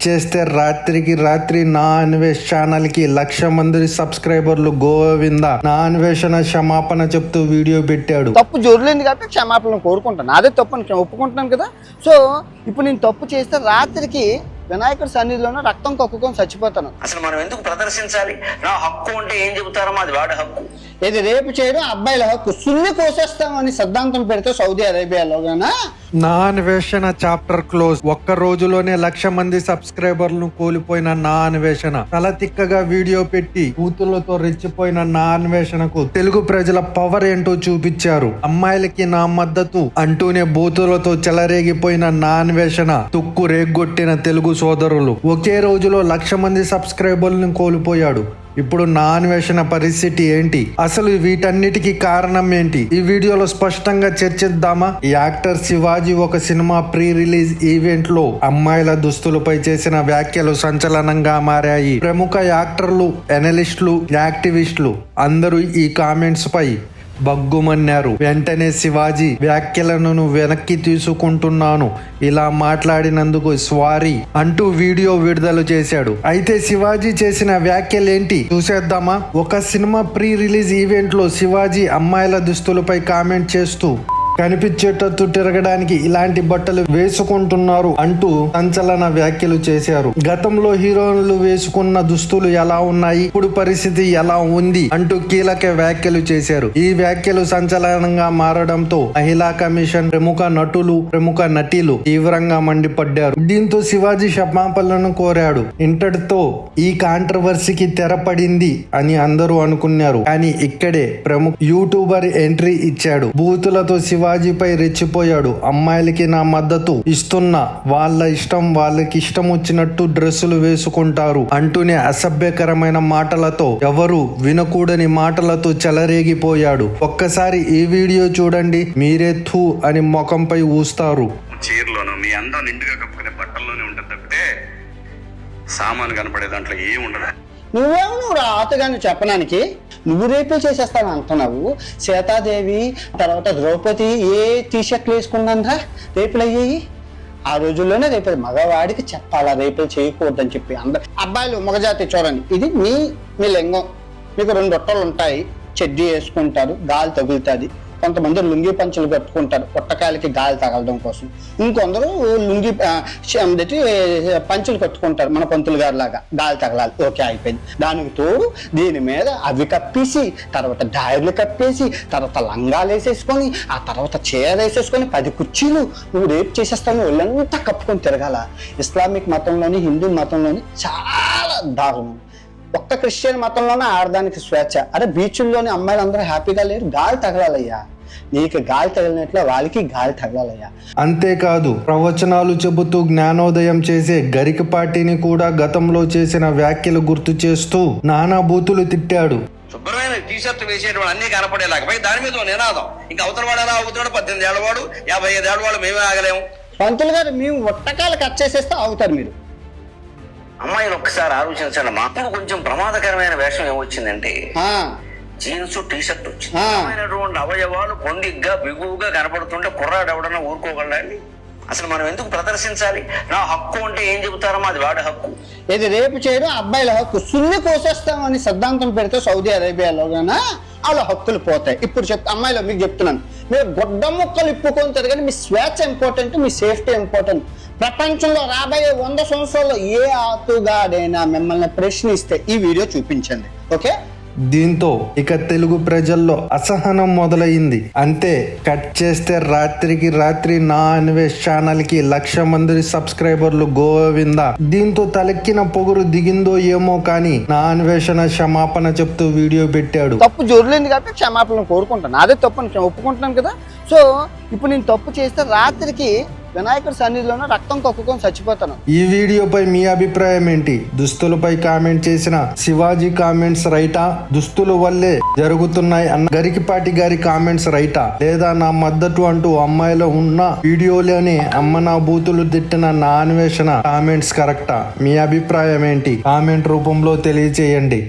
చేస్తే రాత్రికి రాత్రి నా అన్వేష్ ఛానల్ కి 1,00,000 మంది సబ్స్క్రైబర్లు గోవింద నా అన్వేషణ క్షమాపణ చెప్తూ వీడియో పెట్టాడు. తప్పు జోరులేంది కాబట్టి క్షమాపణ కోరుకుంటాను. అదే తప్పు అని ఒప్పుకుంటున్నాను కదా. సో ఇప్పుడు నేను తప్పు చేస్తే రాత్రికి వినాయకుడి సన్నిధిలోనే రక్తం కక్కుకొని చచ్చిపోతాను. అసలు మనం ఎందుకు ప్రదర్శించాలి? నా హక్కు అంటే ఏం చెబుతారో అది వాడి హక్కు. ఇది రేపు చేయడం అబ్బాయిల హక్కు. సున్ని కోసేస్తామని సిద్ధాంతం పెడితే సౌదీ అరేబియాలో నా అన్వేషణ చాప్టర్ క్లోజ్. ఒక్క రోజులోనే 1,00,000 మంది సబ్స్క్రైబర్లను కోల్పోయిన నా అన్వేషణ తల తిక్కగా వీడియో పెట్టి కూతుళ్లతో రెచ్చిపోయిన నా అన్వేషణకు తెలుగు ప్రజల పవర్ ఏంటో చూపించారు. అమ్మాయిలకి నా మద్దతు అంటూనే బూతులతో చెలరేగిపోయిన నా అన్వేషణ తుక్కు రేగ్గొట్టిన తెలుగు సోదరులు ఒకే రోజులో 1,00,000 మంది సబ్స్క్రైబర్లను కోల్పోయాడు. ఇప్పుడు నా అన్వేషణ పరిస్థితి ఏంటి? అసలు వీటన్నిటికీ కారణం ఏంటి? ఈ వీడియోలో స్పష్టంగా చర్చిద్దామా? ఈ యాక్టర్ శివాజీ ఒక సినిమా ప్రీ రిలీజ్ ఈవెంట్ లో అమ్మాయిల దుస్తులపై చేసిన వ్యాఖ్యలు సంచలనంగా మారాయి. ప్రముఖ యాక్టర్లు, ఎనలిస్టులు, యాక్టివిస్టులు అందరూ ఈ కామెంట్స్ పై బగ్గుమన్నారు. వెంటనే శివాజీ వ్యాఖ్యలను వెనక్కి తీసుకుంటున్నాను, ఇలా మాట్లాడినందుకు సారీ అంటూ వీడియో విడుదల చేశాడు. అయితే శివాజీ చేసిన వ్యాఖ్యలేంటి చూసేద్దామా? ఒక సినిమా ప్రీ రిలీజ్ ఈవెంట్ లో శివాజీ అమ్మాయిల దుస్తులపై కామెంట్ చేస్తూ కనిపించేటట్టు తిరగడానికి ఇలాంటి బట్టలు వేసుకుంటున్నారు అంటూ సంచలన వ్యాఖ్యలు చేశారు. గతంలో హీరోయిన్లు వేసుకున్న దుస్తులు ఎలా ఉన్నాయి, ఇప్పుడు పరిస్థితి ఎలా ఉంది అంటూ కీలక వ్యాఖ్యలు చేశారు. ఈ వ్యాఖ్యలు సంచలనంగా మారడంతో మహిళా కమిషన్, ప్రముఖ నటులు, ప్రముఖ నటీలు తీవ్రంగా మండిపడ్డారు. దీంతో శివాజీ క్షమాపణలను కోరాడు. ఇంతటితో ఈ కాంట్రవర్సీకి తెరపడింది అని అందరూ అనుకున్నారు. కానీ ఇక్కడే ప్రముఖ యూట్యూబర్ ఎంట్రీ ఇచ్చాడు. బూతులతో శివాజీపై రెచ్చిపోయాడు. అమ్మాయిలకి నా మద్దతు ఇస్తున్నా, వాళ్ళ ఇష్టం, వాళ్ళకి ఇష్టం వచ్చినట్టు డ్రెస్సులు వేసుకుంటారు అంటూనే అసభ్యకరమైన మాటలతో, ఎవరు వినకూడని మాటలతో చెలరేగిపోయాడు. ఒక్కసారి ఈ వీడియో చూడండి, మీరే థూ అని ముఖంపై ఊస్తారు. చీరలోనూ మీ అందం నిండుగా కప్పుకునే బట్టల్లోనే ఉంటుంది తప్పితే సామాను కనపడే దాంట్లో ఏం ఉండదు. నువ్వు రాతగాని చెప్పడానికి నువ్వు రేపులు చేసేస్తాను అంటున్నావు. సీతాదేవి తర్వాత ద్రౌపది ఏ టీషర్ట్లు వేసుకున్నారా రేపులు అయ్యాయి? ఆ రోజుల్లోనే రేపు మగవాడికి చెప్పాలా రేపులు చేయకూడదని చెప్పి. అందరు అబ్బాయిలు మగజాతి చూడండి, ఇది మీ లింగం, మీకు 2 రొట్టెలు ఉంటాయి, చెడ్డీ వేసుకుంటారు, గాలి తగులుతుంది. కొంతమంది లుంగి పంచులు కట్టుకుంటారు పొట్టకాయలకి గాలి తగలడం కోసం. ఇంకొందరు లుంగి పంచులు కట్టుకుంటారు మన పంతులు గారి లాగా, గాలి తగలాలి. ఓకే, అయిపోయింది. దానికి తోడు దీని మీద అవి కప్పేసి, తర్వాత డైర్లు కప్పేసి, తర్వాత లంగాలు వేసేసుకొని, ఆ తర్వాత చీర వేసేసుకొని 10 కుర్చీలు నువ్వు రేపు చేసేస్తాను ఒళ్ళంతా కప్పుకొని తిరగాల. ఇస్లామిక్ మతంలోని, హిందూ మతంలోని చాలా దారుణం. ఒక్క క్రిస్టియన్ మతంలోనే ఆడదానికి స్వేచ్ఛ. అరే బీచ్ల్లోని అమ్మాయిలు అందరూ హ్యాపీగా లేరు, గాలి తగలాలయ్యా. నీకు గాలి తగిలినట్లే వాళ్ళకి గాలి తగలాలయ్యా. అంతేకాదు ప్రవచనాలు చెబుతూ జ్ఞానోదయం చేసే గరికపాటిని కూడా గతంలో చేసిన వ్యాఖ్యలు గుర్తు చేస్తూ నానా బూతులు తిట్టాడు. శుభ్రమైన టీషర్ట్ వేసేటువంటి అన్ని కనపడేలాగా పై దాని మీద నినాదం. ఇంకా అవతల వాడు ఎలా అవుతున్నాడు? 18 ఏళ్ల వాడు, 55 ఏళ్ల వాడు, మేమే ఆగలేము. పంతులు గారు మేము ఒట్టకాలు కట్ చేసేస్తే అవుతారు మీరు. అమ్మాయిలు ఒక్కసారి ఆలోచించండి. మాకు కొంచెం ప్రమాదకరమైన వేషం ఏమొచ్చిందంటే జీన్స్ టీషర్ట్ వచ్చింది. అవయవాలు పొందిగ్గా బిగువుగా కనపడుతుంటే కుర్రాడు ఎవడన్నా ఊరుకోగలండి? అసలు మనం ఎందుకు ప్రదర్శించాలి? నా హక్కు అంటే ఏం చెబుతారో అది వాడి హక్కు. ఇది రేపు చేయడం అబ్బాయిల హక్కు. సున్ని కోసేస్తామని సిద్ధాంతం పెడితే సౌదీ అరేబియాలో వాళ్ళ హక్కులు పోతాయి. ఇప్పుడు అమ్మాయిలో మీకు చెప్తున్నాను, మీరు గొడ్డ ముక్కలు ఇప్పుకొని తిరగని మీ స్వేచ్ఛ ఇంపార్టెంట్, మీ సేఫ్టీ ఇంపార్టెంట్. ప్రపంచంలో రాబోయే 100 సంవత్సరాల్లో ఏ ఆతుగాడైనా మిమ్మల్ని ప్రశ్నిస్తే ఈ వీడియో చూపించండి. ఓకే, దీంతో ఇక తెలుగు ప్రజల్లో అసహనం మొదలైంది. అంతే, కట్ చేస్తే రాత్రికి రాత్రి నా అన్వేష్ ఛానల్ కి 1,00,000 మంది సబ్స్క్రైబర్లు గోవింద. దీంతో తలెక్కిన పొగురు దిగిందో ఏమో కానీ నా అన్వేషణ క్షమాపణ చెప్తూ వీడియో పెట్టాడు. తప్పు జోరులేంది కాబట్టి క్షమాపణ కోరుకుంటాను. అదే తప్పు అని ఒప్పుకుంటున్నాను కదా. సో ఇప్పుడు నేను తప్పు చేస్తే రాత్రికి వినాయకుడి సన్నిధిలోనే రక్తం కక్కుకొని చచ్చిపోతాను. ఈ వీడియోపై మీ అభిప్రాయం ఏంటి? దుస్తులపై కామెంట్ చేసిన శివాజీ కామెంట్స్ రైటా? దుస్తుల వల్లే జరుగుతున్నాయి అన్న గరికిపాటి గారి కామెంట్స్ రైటా? లేదా నా మద్దతు అంటూ అమ్మాయిలో ఉన్న వీడియోలోనే అమ్మ నా బూతులు తిట్టిన నా అన్వేషణ కామెంట్స్ కరెక్టా? మీ అభిప్రాయం ఏంటి? కామెంట్ రూపంలో తెలియజేయండి.